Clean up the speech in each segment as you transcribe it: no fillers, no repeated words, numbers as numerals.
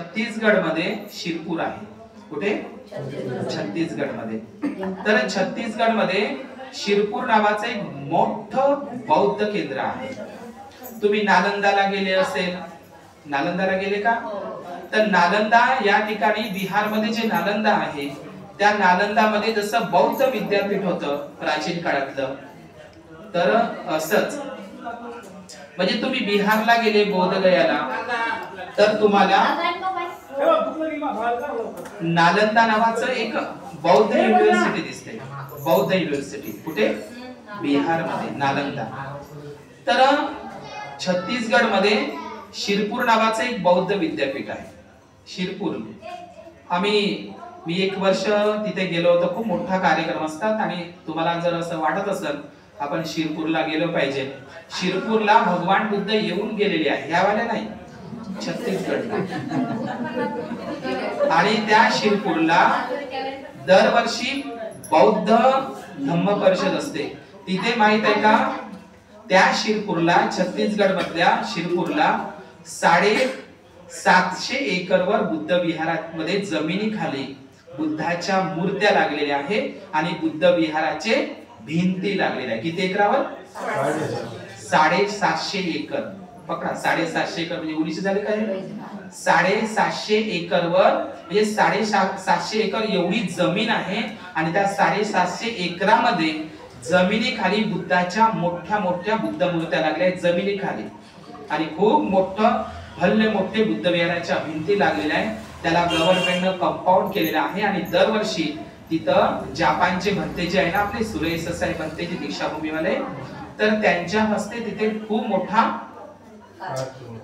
छत्तीसगड मध्ये शिरपूर आहे. कुठे? छत्तीसगड मध्ये. तर छत्तीसगड मध्ये शिरपूर नावाचं एक मोठं बौद्ध केंद्र आहे. तुम्ही नालंदाला गेले असेल, नालंदाला गेले का? तर नालंदा या ठिकाणी बिहार मध्ये जे नालंदा आहे त्या नालंदा मध्ये जसं बौद्ध विद्यापीठ होतं प्राचीन काळातलं, तर असंच म्हणजे तुम्ही बिहारला गेले बोधगयाला तर तुम्हाला नालंदा नावाचं एक बौद्ध युनिव्हर्सिटी दिसते. बौद्ध युनिव्हर्सिटी कुठे? बिहार मध्ये नालंदा. तर छत्तीसगड मध्ये शिरपूर नावाचं एक बौद्ध विद्यापीठ आहे. शिरपूर मी एक वर्ष तिथे गेलो होतो. खूप मोठा कार्यक्रम असतात आणि तुम्हाला जर असं वाटत असेल आपण शिरपूरला गेलो पाहिजे, शिरपूरला भगवान बुद्ध येऊन गेलेले आहे, यावाले नाही, छत्तीसगडला. आणि त्या शिरपूरला दरवर्षी बौद्ध धम्म परिषद असते. तिथे माहित आहे का, त्या शिरपूरला, छत्तीसगड मधल्या शिरपूरला 750 एकरवर बुद्ध विहारामध्ये जमिनीखाली बुद्धाच्या मूर्त्या लागलेल्या आहेत आणि बुद्ध विहाराचे भिंती लागलेल्या आहेत. किती एकरावर? 750 एकर. पकडा, 750 एकर म्हणजे 19 झाले काय? 750 एकरवर म्हणजे 750 एकर एवढी जमीन आहे आणि त्या 750 एकरामध्ये जमिनीखाली बुद्धाच्या मोठ्या मोठ्या बुद्ध मूर्त्या लागल्या आहेत जमिनीखाली. आणि खूप मोठं भव्य मोठे बुद्ध विहाराच्या भिंती लागलेल्या आहेत. त्याला गव्हर्नमेंटने कंपाऊंड केलेलं आहे आणि दरवर्षी तिथं जपानचे भंते जे आहे ना आपले, सुरेश ससाई भंतेचे दीक्षाभूमीवाले, तर त्यांच्या हस्ते तिथे खूप मोठा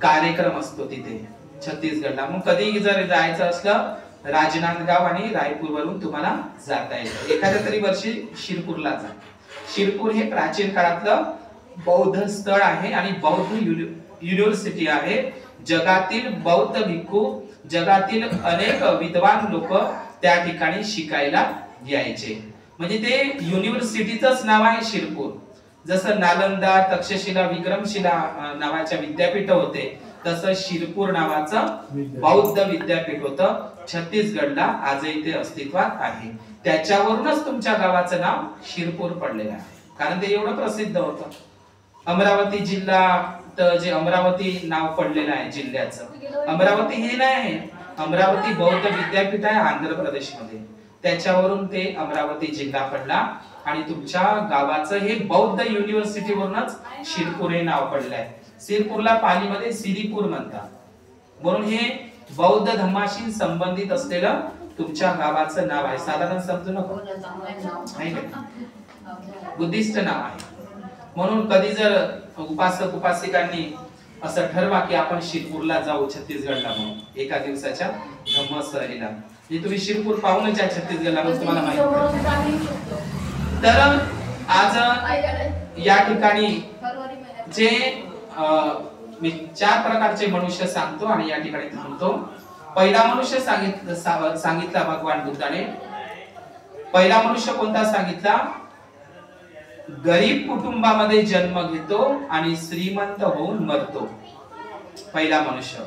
कार्यक्रम असतो तिथे छत्तीसगडला. मग कधी जर जायचं असलं राजनांदगाव आणि रायपूर वरून तुम्हाला जाता येतं. एखाद्या तरी वर्षी शिरपूरला जा. शिरपूर हे प्राचीन काळातलं बौद्ध स्थळ आहे आणि बौद्ध युनिव्हर्सिटी आहे. जगातील बौद्ध भिक्खू, जगातील अनेक विद्वान लोक त्या ठिकाणी शिकायला यायचे. म्हणजे ते युनिव्हर्सिटीचंच नाव आहे शिरपूर. जसं नालंदा, तक्षशिला, विक्रमशिला नावाच्या विद्यापीठ होते, तसं शिरपूर नावाचं बौद्ध विद्यापीठ होतं छत्तीसगडला, आजही ते अस्तित्वात आहे. त्याच्यावरूनच तुमच्या गावाचं नाव शिरपूर पडलेलं आहे, कारण ते एवढं प्रसिद्ध होतं. अमरावती जिल्हा, जे अमरावती नाव पडलेलं आहे जिल्ह्याचं, अमरावती हे नाही आहे, अमरावती बौद्ध विद्यापीठ आहे आंध्र प्रदेश मध्ये, त्याच्यावरून ते अमरावती जिल्हा पडला. आणि तुमच्या गावाचं हे बौद्ध युनिव्हर्सिटी वरूनच शिरपूर हे नाव पडलं आहे. शिरपूरला पालीमध्ये सिरीपूर म्हणतात, म्हणून हे बौद्ध धम्माशी संबंधित असलेलं तुमच्या गावाचं नाव आहे. साधारण समजू नको, बुद्धिस्ट नाव आहे. म्हणून कधी जर उपासक उपासिकांनी असं ठरवा की आपण शिरपूरला जाऊ छत्तीसगडला म्हणून एका दिवसाच्या धम्म सहलीला, म्हणजे तुम्ही शिरपूर पाहूनच या छत्तीसगडला, मग तुम्हाला माहिती. तर आज या ठिकाणी जे मी 4 प्रकारचे मनुष्य सांगतो आणि या ठिकाणी थांबतो. पहिला मनुष्य सांगितला भगवान बुद्धाने. पहिला मनुष्य कोणता सांगितला? गरीब कुटुंबामध्ये जन्म घेतो आणि श्रीमंत होऊन मरतो. पहिला मनुष्य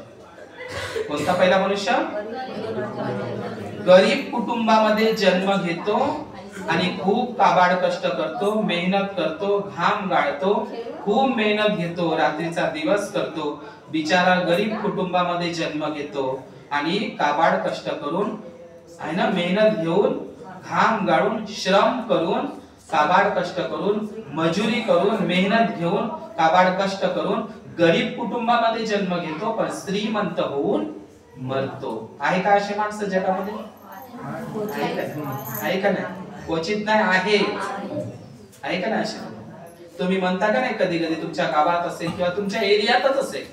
कोणता? पहिला मनुष्य गरीब कुटुंबामध्ये जन्म घेतो आणि खूप काबाड कष्ट करतो, मेहनत करतो, घाम गाळतो, खूप मेहनत घेतो, रात्रीचा दिवस करतो. बिचारा गरीब कुटुंबामध्ये जन्म घेतो आणि काबाड कष्ट करून आहे ना, मेहनत घेऊन, घाम गाळून, श्रम करून, काबाड कष्ट करून, मजुरी करून, मेहनत घेऊन, काबाड कष्ट करून गरीब कुटुंबामध्ये जन्म घेतो, पण श्रीमंत होऊन मरतो. आहे का असे माणसं जगामध्ये? आहे का नाही? क्वचित नाही, आहे का नाही? असे तुम्ही म्हणता का नाही कधी कधी तुमच्या गावात असेल किंवा तुमच्या एरियातच असेल,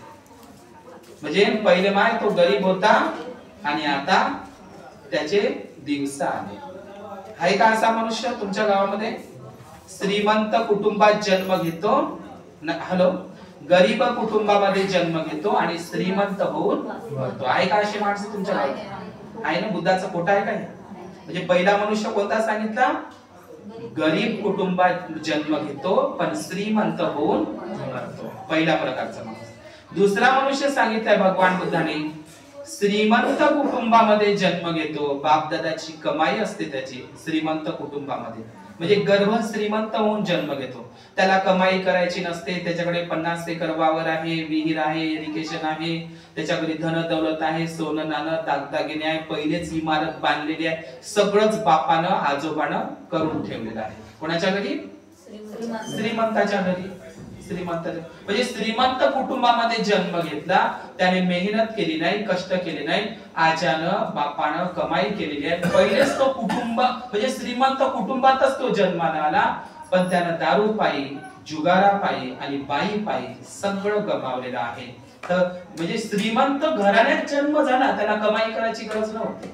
म्हणजे पहिले माय तो गरीब होता आणि आता त्याचे दिवस आले. आहे का असा मनुष्य तुमच्या गावामध्ये? श्रीमंत कुटुंबात जन्म घेतो, हॅलो, गरीब कुटुंबामध्ये जन्म घेतो आणि श्रीमंत होऊन मरतो. आहे का अशी माणसं तुमच्या गावात? आहे ना? बुद्धाचा खोटा आहे काय? म्हणजे पहिला मनुष्य कोणता सांगितला? गरीब कुटुंबात जन्म घेतो पण श्रीमंत होऊन मरतो. पहिला प्रकारचा माणूस. दुसरा मनुष्य सांगितलाय भगवान बुद्धाने, श्रीमंत कुटुंबामध्ये जन्म घेतो, बापदादाची कमाई असते त्याची श्रीमंत कुटुंबामध्ये, म्हणजे गर्भ श्रीमंत होऊन जन्म घेतो. त्याला कमाई करायची नसते, त्याच्याकडे 50 एकर वावर आहे, विहीर आहे, इरिगेशन आहे, त्याच्याकडे धन दौलत आहे, सोनं नाणं दागदागिने आहे, पहिलेच इमारत बांधलेली आहे, सगळंच बापानं आजोबानं करून ठेवलेलं आहे. कोणाच्या घरी? श्रीमंताच्या घरी. श्रीमंत म्हणजे श्रीमंत कुटुंबामध्ये जन्म घेतला, त्याने मेहनत केली नाही, कष्ट केले नाही, आजानं बापानं कमाई केलेली आहे. पहिलेच तो कुटुंब म्हणजे श्रीमंत कुटुंबातच तो जन्माला आला, पण त्यानं दारू पायी, जुगारा पायी आणि बाई पायी सगळं गमावलेलं आहे. तर म्हणजे श्रीमंत घराण्यात जन्म झाला, त्याला कमाई करायची गरज नव्हती.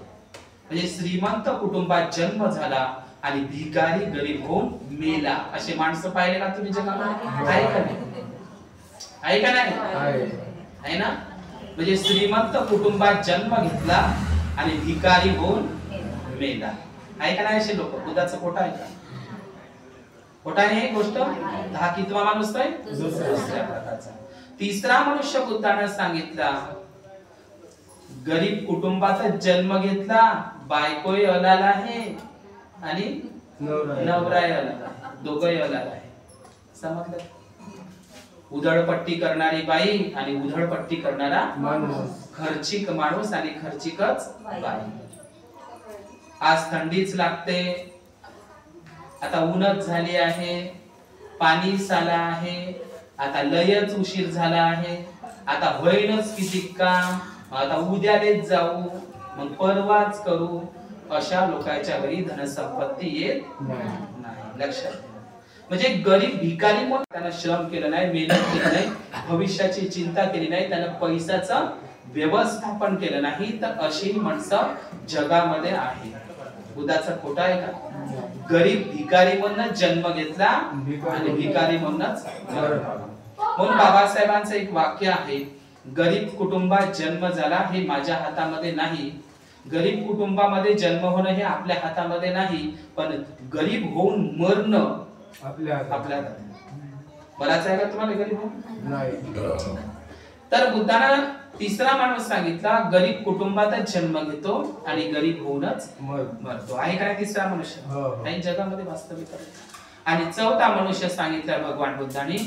म्हणजे श्रीमंत कुटुंबात जन्म झाला आणि भिकारी गरीब होऊन मेला. असे माणसं पाहिले का तुम्ही जगामध्ये? आहे का नाही? आहे का नाही? आहे ना. म्हणजे श्रीमंत कुटुंबात जन्म घेतला आणि भिकारी होऊन मेला. आहे का नाही असे लोक? बुद्धाचं खोटं आहे का? खोटं आहे ही गोष्ट. हा कितवा माणूस आहे? दुसऱ्या प्रकारचा. तिसरा मनुष्य बुद्धाने सांगितला, गरीब कुटुंबात जन्म घेतला, बायकोही अलाल आहे आणि नवराही अलाल आहे, दोघंही अलाल आहे. समजलं? उधळपट्टी करणारी बाई आणि उधळपट्टी करणारा माणूस, खर्चिक माणूस आणि खर्चिकच बाई. आज थंडीच लागते, आता ऊनच झाली आहे, पाणी साला आहे, आता लयच उशीर झाला आहे, आता होईनच किती काम, आता उद्यालेच जाऊ, मग परवाच करू. अशा लोकांच्या घरी धनसंपत्ती येत नाही. लक्षात घ्या. म्हणजे गरीब भिकारी म्हणून त्यानं श्रम केलं नाही, मेहनत केली नाही, भविष्याची चिंता केली नाही, त्यानं पैशाचं व्यवस्थापन केलं नाही, तर अशी माणसं जगामध्ये आहे. बुद्धाचं खोटं आहे का? गरीब भिकारी म्हणून जन्म घेतला आणि भिकारी म्हणूनच म्हणून बाबासाहेबांचं एक वाक्य आहे, गरीब कुटुंबात जन्म झाला हे माझ्या हातामध्ये नाही, गरीब कुटुंबामध्ये जन्म होणं हे आपल्या हातामध्ये नाही, पण गरीब होऊन मरणं आपल्या हातात. बराच आहे का तुम्हाला गरीब होऊन? नाही. तर बुद्धानं तिसरा माणूस सांगितला, गरीब कुटुंबातच जन्म घेतो आणि गरीब होऊनच मरतो. आहे का तिसरा मनुष्य? नाही, जगामध्ये वास्तविक. आणि चौथा मनुष्य सांगितला भगवान बुद्धांनी,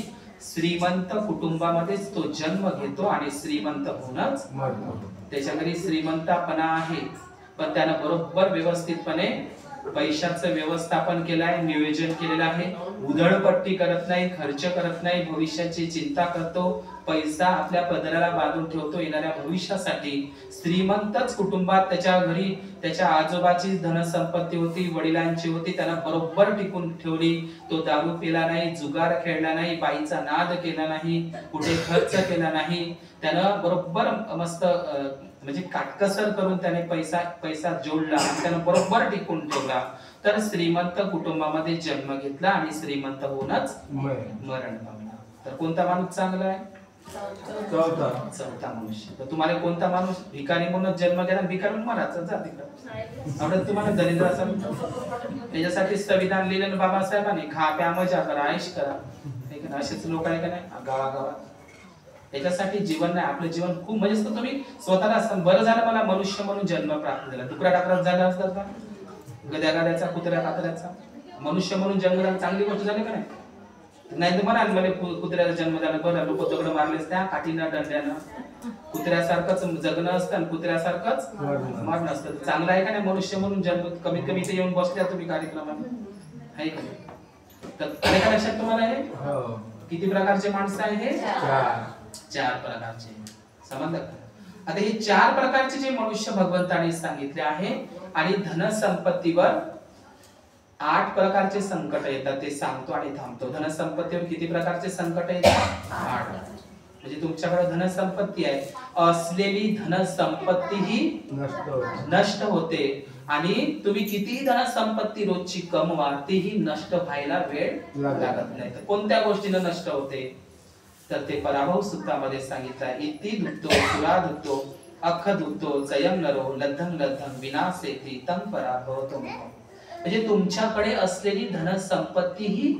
श्रीमंत कुटुंबामध्येच तो जन्म घेतो आणि श्रीमंत होऊनच मरतो. त्याच्या घरी श्रीमंतपणा आहे, पण त्यानं बरोबर व्यवस्थितपणे पैशाचं व्यवस्थापन केलं आहे, नियोजन केलेलं आहे, उधळपट्टी करत नाही, खर्च करत नाही, भविष्याची चिंता करतो, पैसा आपल्या पदराला बांधून ठेवतो येणाऱ्या भविष्यासाठी. श्रीमंतच कुटुंबात त्याच्या घरी त्याच्या आजोबाची धनसंपत्ती होती, वडिलांची होती, त्यांना बरोबर टिकून ठेवली. तो दारू पिला नाही, जुगार खेळला नाही, बाईचा नाद केला नाही, कुठे खर्च केला नाही, त्यानं बरोबर मस्त म्हणजे काटकसर करून त्याने पैसा जोडला, त्यानं बरोबर टिकून ठेवला. तर श्रीमंत कुटुंबामध्ये जन्म घेतला आणि श्रीमंत होऊनच मरण पावला. तर कोणता माणूस चांगला आहे? चौथा मनुष्य. तर तुम्हाला कोणता माणूस? भिकारी म्हणून जन्म घ्या, भिकारी म्हणून मरायचं, जा तिकडं. आवडत तुम्हाला दरिद्र असेल त्याच्यासाठी संविधान लिहिलं बाबासाहेबांनी, खा प्या मजा करा, ऐश करा. असेच लोक आहे का नाही गावागावात? त्याच्यासाठी जीवन नाही, आपलं जीवन खूप म्हणजे तुम्ही स्वतःला बरं झालं मला मनुष्य म्हणून जन्म प्राप्त झाला. डुकरा टाकरात झाला असतात का? गद्या गाड्याचा, कुत्र्या कातऱ्याचा. मनुष्य म्हणून जन्म झाला, चांगली गोष्ट झाली का नाही? नाही तर म्हणाल मला कुत्र्याचा जन्म झाला, बरं लोक दगड मारलेच त्या काठीनं दंड्यानं. कुत्र्यासारखंच जगणं असतं आणि कुत्र्यासारखंच मरण असतं. चांगलं आहे का नाही मनुष्य म्हणून जन्म? कमीत कमी इथे येऊन बसल्या तुम्ही कार्यक्रमात, आहे का? तर आले का लक्षात तुम्हाला? हे किती प्रकारचे माणसं आहे? हे चार प्रकारचे. समजलं? आता हे चार प्रकारचे जे मनुष्य भगवंताने सांगितले आहे, आणि धनसंपत्तीवर 8 प्रकारचे संकट येतात ते सांगतो आणि थांबतो. धनसंपत्तीवर किती प्रकारचे संकट येतात? 8. म्हणजे तुमच्याकडे धनसंपत्ती आहे, असलेली धनसंपत्ती ही नष्ट होते, आणि तुम्ही कितीही धनसंपत्ती रोजची कमवा तीही नष्ट व्हायला वेळ लागत नाही. तर कोणत्या गोष्टीने नष्ट होते? तर ते पराभव सूत्रामध्ये सांगितलं, इति दुःखतो सुरा दुःखतो अख दुःखतो जयम नरो लद्धम लद्धम विनाशेती तम पराभवतो. म्हणजे तुमच्याकडे असलेली धनसंपत्ती ही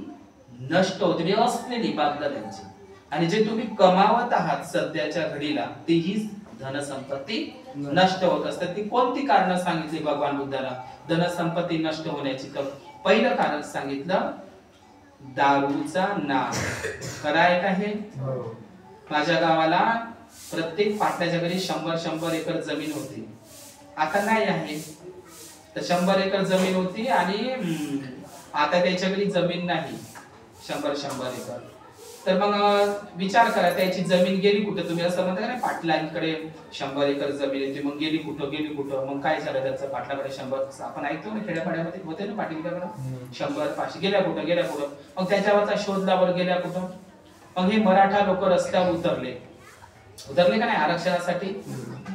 नष्ट होते, असलेली बाबदादांची, आणि जे तुम्ही कमावत आहात सध्याच्या घडीला तीही धनसंपत्ती नष्ट होत असते. ती कोणती कारण सांगितली भगवान बुद्धाला धनसंपत्ती नष्ट होण्याची? तर पहिलं कारण सांगितलं दारूचा नाद. खरं आहे का हे? माझ्या गावाला प्रत्येक पाटल्याच्या घरी 100 एकर जमीन होती. आता नाही आहे. तर 100 एकर जमीन होती आणि आता त्याच्या घरी जमीन नाही 100 एकर. तर मग विचार करा त्याची जमीन गेली कुठे? तुम्ही असं म्हणता का नाही पाटलांकडे 100 एकर जमीन येते, मग गेली कुठं? मग काय झालं त्याचं? पाटलाकडे 100, आपण ऐकतो ना खेड्यापाड्यामध्ये होते ना पाटीलकडे 100 500 गेल्या कुठं? मग त्याच्यावरचा शोध लावर गेल्या कुठं? मग हे मराठा लोक रस्त्यावर उतरले का नाही आरक्षणासाठी.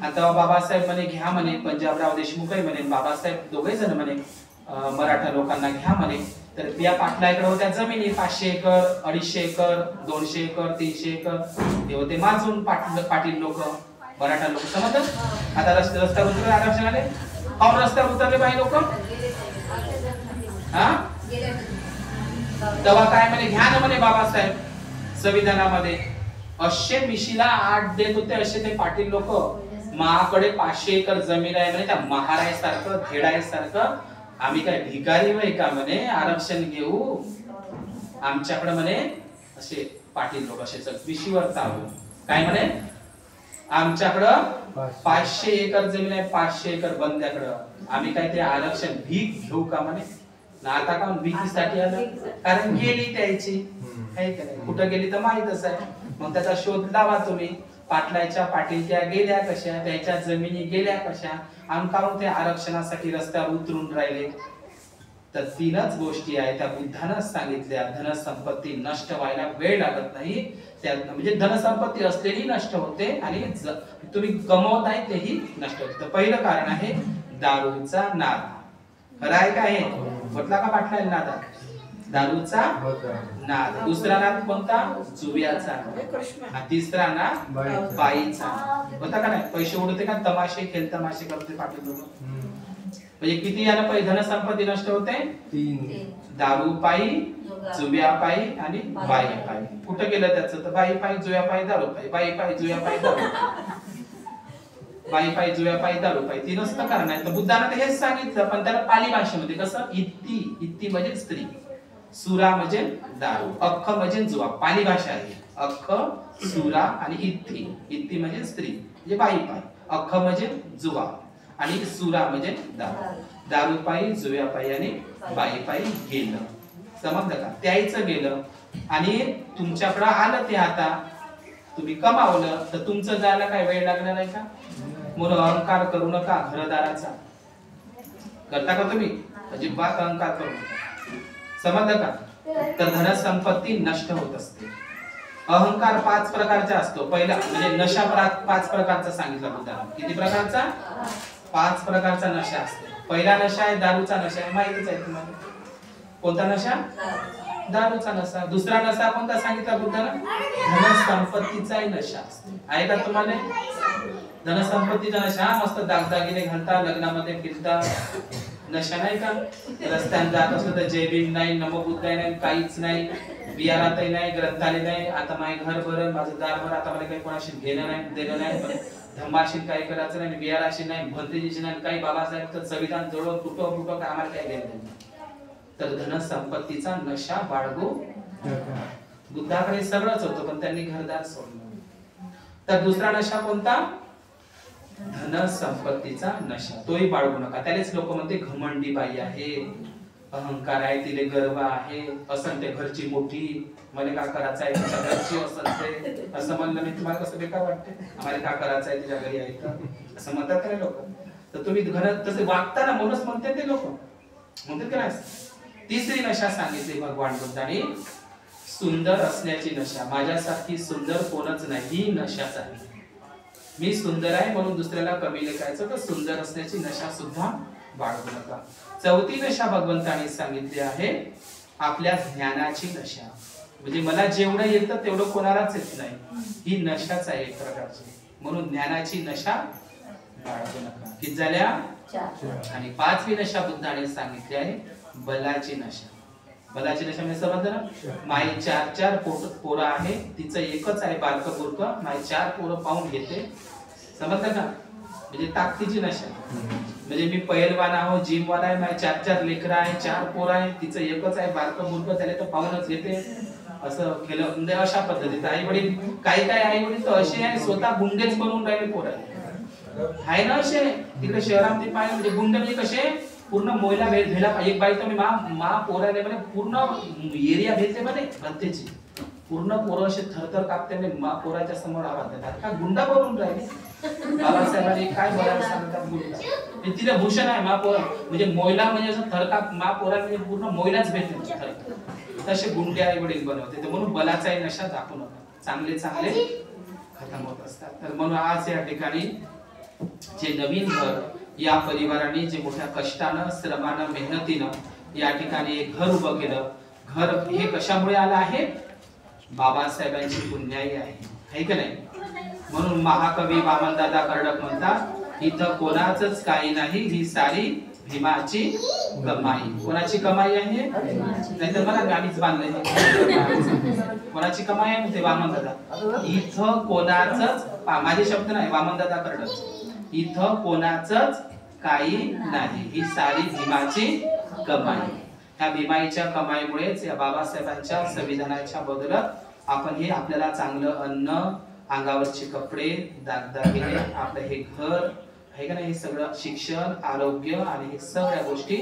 आता बाबासाहेब म्हणे घ्या म्हणे, पंजाबराव देशमुखही म्हणे, बाबासाहेब दोघे जण म्हणे मराठा लोकांना घ्या म्हणे. तर या पाटलाकडे होत्या जमिनी 500 एकर 250 एकर 200 एकर 300 एकर हे होते माजून पाटील लोक मराठा लोक. समजलं? आता रस्त्यावर उतरले आरक्षणाने. पाऊन रस्त्यावर उतरले बाई लोक. हा तेव्हा काय म्हणे घ्या ना म्हणे बाबासाहेब संविधानामध्ये. असे मिशीला 8 देत होते असे ते पाटील लोक. महाकडे 500 एकर जमीन आहे म्हणे, त्या महारायसारखं खेडायसारखं आम्ही काय भिकारी वय का म्हणे आरक्षण घेऊ आमच्याकडे म्हणे. असे पाटील लोक असे मिशीवर चालू काय म्हणे आमच्याकडं 500 एकर जमीन आहे 500 एकर बंद्याकडं आम्ही काय ते आरक्षण भीक घेऊ का म्हणे. आता का भीकीसाठी आलं? कारण गेली त्याची कुठं गेली तर माहितच आहे. मग त्याचा शोध लावा तुम्ही. पाटलाच्या पाटीलच्या गेल्या कशा, त्याच्या जमिनी गेल्या कशा, आमकाहून ते आरक्षणासाठी रस्त्यावर उतरून राहिले. तर 3च गोष्टी आहेत त्या बुद्धानं सांगितल्या. धनसंपत्ती नष्ट व्हायला वेळ लागत नाही. त्या म्हणजे धनसंपत्ती असलेली नष्ट होते आणि तुम्ही कमवत आहे तेही नष्ट होते. तर पहिलं कारण आहे दारूचा नाद. खरं आहे का हे? म्हटला का पाटला नाद? दारूचा नाद. दुसरा नाद कोणता? जुव्याचा. तिसरा नाद बाईचा. होता का नाही? पैसे उडते का? तमाशे खेळ तमाशे करते पाटील लोक. म्हणजे किती यानं धनसंपत्ती नष्ट होते? 3. दारू पायी, जुव्या पायी आणि बाई पायी. कुठं गेलं त्याचं? तर बाई पायी, जुव्या पायी, दारू पायी. बाई पायी, जुव्या पायी, दारू बाई पायी, जुव्या पायी, दारू पायी. 3च कारण आहे. तर बुद्धानं हेच सांगितलं, पण त्याला पाली भाषेमध्ये कसं? इत्ती म्हणजे स्त्री, सुरा म्हणजे दारू, अख्ख म्हणजे जुवा. पाली भाषा आहे. अख्ख, सुरा आणि इत्ती म्हणजे स्त्री म्हणजे बाई पायी. अख्ख म्हणजे जुवा आणि सुरा म्हणजे दारू. दारू पायी, जुव्या पायी आणि बाई पायी गेलं. समजलं का? त्याचं गेलं आणि तुमच्याकडे आलं ते. आता तुम्ही कमावलं तर तुमचं जायला काय वेळ लागणार आहे का? म्हणून अहंकार करू नका घरदाराचा. करता का तुम्ही? अजिबात अहंकार करू नका. समजलं का? तर धनसंपत्ती नष्ट होत असते. अहंकार 5 प्रकारचा असतो. पहिला म्हणजे नशा 5 प्रकारचा सांगितला बुद्धाने. किती प्रकारचा? 5 प्रकारचा नशा असतो. पहिला नशा आहे दारूचा नशा आहे. माहितीच आहे तुम्हाला. कोणता नशा? दारूचा नशा. दुसरा नशा कोणता सांगितला बुद्धाने? धनसंपत्तीचा नशा असतो. आहे का तुम्हाला? धनसंपत्तीचा नशा. मस्त दागदागिने घालता, लग्नामध्ये फिरता, नशा नाही का? रस्त्याने जात असलं तर जय भीम नाही, नमो बुद्धाय नाही, काहीच नाही, बिहारातही नाही, ग्रंथालय नाही. आता माझं घर भरलं, माझं दार भर, आता मला काही कोणाशी घेणं नाही देणं नाही, धम्माशी काही करायचं नाही, बिहाराशी नाही, भंत्रीजीशी नाही, काही बाबासाहेब तर संविधान जवळ कुठं काय आम्हाला काही घेणं नाही. तर धनसंपत्तीचा नशा बाळगू. बुद्धाकडे सगळंच होतं पण त्यांनी घरदार सोडलं. तर दुसरा नशा कोणता? धनसंपत्तीचा नशा. तोही बाळगू नका. त्यालेच लोक म्हणते घमंडी बाई आहे, अहंकार आहे, तिले गर्व आहे, असं ते घरची मोठी, मला का करायचं आहे तिच्या घरची असं असं म्हणलं मी तुम्हाला कसं बेकार वाटते? आम्हाला का करायचं आहे तिच्या घरी आहे असं म्हणतात का लोक? तर तुम्ही घरात तसे वागता ना म्हणूनच म्हणते ते लोक म्हणतात का नाही. तिसरी नशा सांगितली भगवान बुद्धाने, सुंदर असण्याची नशा. माझ्यासारखी सुंदर कोणच नाही, ही नशाच आहे. मी सुंदर आहे म्हणून दुसऱ्याला कमी लेखायचं. तर सुंदर असण्याची नशा सुद्धा बाळगू नका. चौथी नशा भगवंताने सांगितली आहे आपल्या ज्ञानाची नशा. म्हणजे मला जेवढं येतं तेवढं कोणालाच येत नाही, ही नशाच आहे एक प्रकारची. म्हणून ज्ञानाची नशा बाळगू नका. किती झाल्या? 4. आणि 5वी नशा बुद्धाने सांगितली आहे बलाची नशा. बलाची नशा म्हणजे समजलं ना? माई 4 पोरं आहे, तिचं एकच आहे बारकं बुरकं, माई 4 पोरं पाहून घेते. समजलं का? म्हणजे ताकदीची नशा. म्हणजे मी पहिलवान आहो, जिम वाला आहे, माझे 4 लेकरं आहे, 4 पोर आहे, तिचं एकच आहे, बारकं मुलगा त्याला तर पाहूनच येते असं केलं. म्हणजे अशा पद्धतीत आई वडील, काही आई वडील तर असे आहे स्वतः गुंडेच बनवून राहिले पोर आहे ना असे. तिकडे शहरामध्ये पाहिजे म्हणजे गुंडे म्हणजे कसे पूर्ण मोयला भेला. एक बाई तर मी मा पोराले म्हणे पूर्ण एरिया भेटते म्हणे प्रत्येची, पूर्ण पोरं असे थरथर कापते म्हणे मा पोराच्या समोर आवाज देतात. का गुंडा बनवून राहिले बाबासाहेबांनी काय बोलायला सांगतात गुंडा. तिथे भूषण आहे मा पोरा म्हणजे मोयला म्हणजे असं थरकाप मा पोरा म्हणजे पूर्ण मोयलाच भेटते. तसे गुंडे आई वडील बनवते. म्हणून बलाचाही नशा दाखवू नका, चांगले खतम होत असतात. तर म्हणून आज या ठिकाणी जे नवीन घर या परिवाराने जे मोठ्या कष्टानं, श्रमानं, मेहनतीनं या ठिकाणी एक घर उभं केलं. घर हे कशामुळे आलं आहे? बाबासाहेबांची पुण्याई आहे की नाही? म्हणून महाकवी वामनदादा कर्डक म्हणतात, इथं कोणाचंच काही नाही, ही सारी भीमाची कमाई. कोणाची कमाई आहे? नाहीतर मला गाणीच बांधलंय. कोणाची कमाई आहे म्हणते वामनदादा. इथं कोणाचंच, माझे शब्द नाही, वामनदादा कर्डक, इथं कोणाचंच काही नाही, ही सारी भीमाची कमाई. ह्या भीमाईच्या कमाईमुळेच या बाबासाहेबांच्या संविधानाच्या बदल्यात आपण हे आपल्याला चांगलं अन्न, अंगावरचे कपडे, दागदागिने, आपलं हे घर आहे का नाही, हे सगळं शिक्षण, आरोग्य आणि हे सगळ्या गोष्टी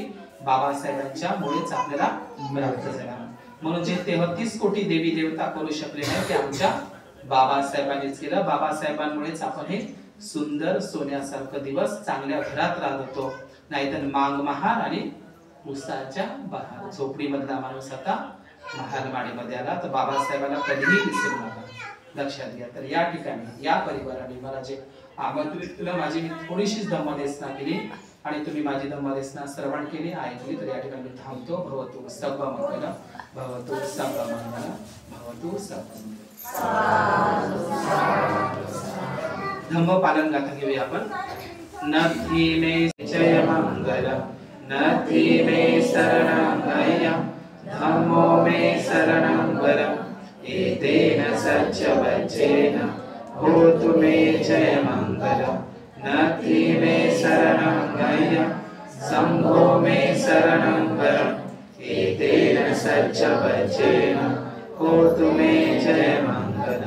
बाबासाहेबांच्या मुळेच आपल्याला प्राप्त झाल्या. म्हणून जे 33 कोटी देवी देवता करू शकले नाही ते आमच्या बाबासाहेबांनीच केलं. बाबासाहेबांमुळेच आपण हे सुंदर सोन्यासारखं दिवस चांगल्या घरात राहत होतो. नाहीतर मांग महाल आणि उसाच्या बहार, झोपडी मधला माणूस आता महालवाडीमध्ये आला. तर बाबासाहेबांना कधीही विसरू नका, लक्षात घ्या. तर या ठिकाणी या परिवाराने मला जे आमंत्रित केलं, माझी मी थोडीशी धम्मदेसना केली आणि तुम्ही माझी धम्मदेसना श्रवण केली, ऐकली. तर या ठिकाणी मी थांबतो. भवतु सर्व मंगल, भवतु सर्व मंगल, भवतु सर्व मंगल. धम्म पालन गाथा घेऊया आपण. नथी मे जय मंगल, नथी मे शरणं गय्यं, धम्मो मे शरणं वरम्, एतेन सच्चवच्चेन होतु मे जय मंगल. नथी मे शरणं गय्यं, संघो मे शरणं वरम्, एतेन सच्चवच्चेन होतु मे जय मंगल.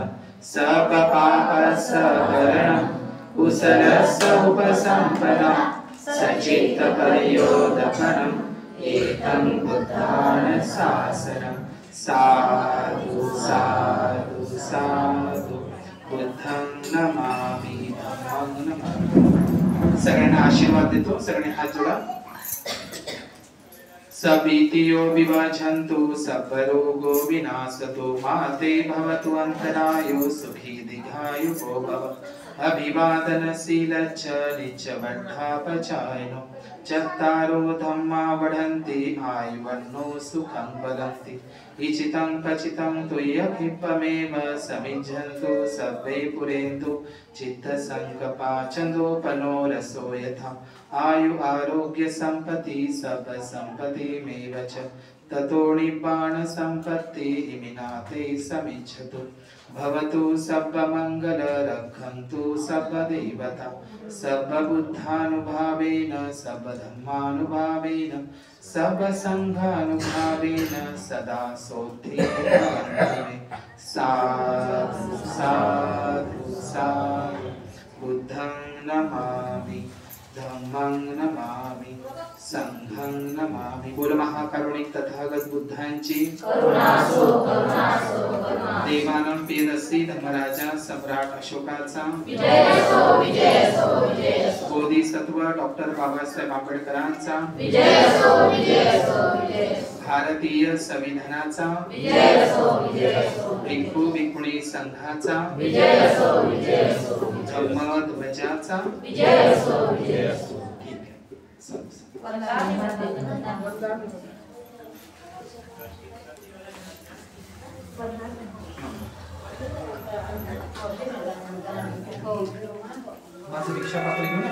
सकपापसहरणं कुशलस्य उपसम्पदां, सचित्तपर्योदपनम् एकं बुद्धान शासनम्. साधु साधु साधु, बुद्धं नमामि, धम्मं नमामि. सगळ्यांना आशीर्वाद देतो. सगळे हात जोडा. सबीतियो विवाचन्तु, सर्वरोगो विनाशतु, माते भवतु अन्तरायो, सुखी दीर्घायुः भव. अभिवादनशीलच्च नित्यवड्ढापचारिणो, चत्तारो धम्मा वढन्ति, आयुवन्नो सुखं वदन्ति. इचितं पचितं तुय्यभिप्पमेव, समिज्झन्तु सर्वे पुरेन्तु, चित्तसङ्कपाचन्दोपनो रसो यथा. आयु आरोग्य सम्पत्ति सब सम्पत्तिमेव च, ततो निब्बाण सम्पत्ति इमिनाते समिच्छतु. भवतु सर्वमङ्गल, रक्षन्तु सर्वदेवता, सर्वबुद्धानुभावेन, सर्वधर्मानुभावेन, सर्वसङ्घानुभावेन सदा सोत्थिः. साधु साधु साधु, बुद्धं नमामि, धम्मं नमामि, संघं नमामि. बोल महाकारुणिक तथागत बुद्धांची देवानं पेदसी धर्मराजा सम्राट अशोकाचा, बोधिसत्व डॉक्टर बाबासाहेब आंबेडकरांचा, भारतीय संविधानाचा, भिक्खू भिक्खुणी संघाचा, धम्मध्वजाचा. माझं भिक्षा पात्र घेऊन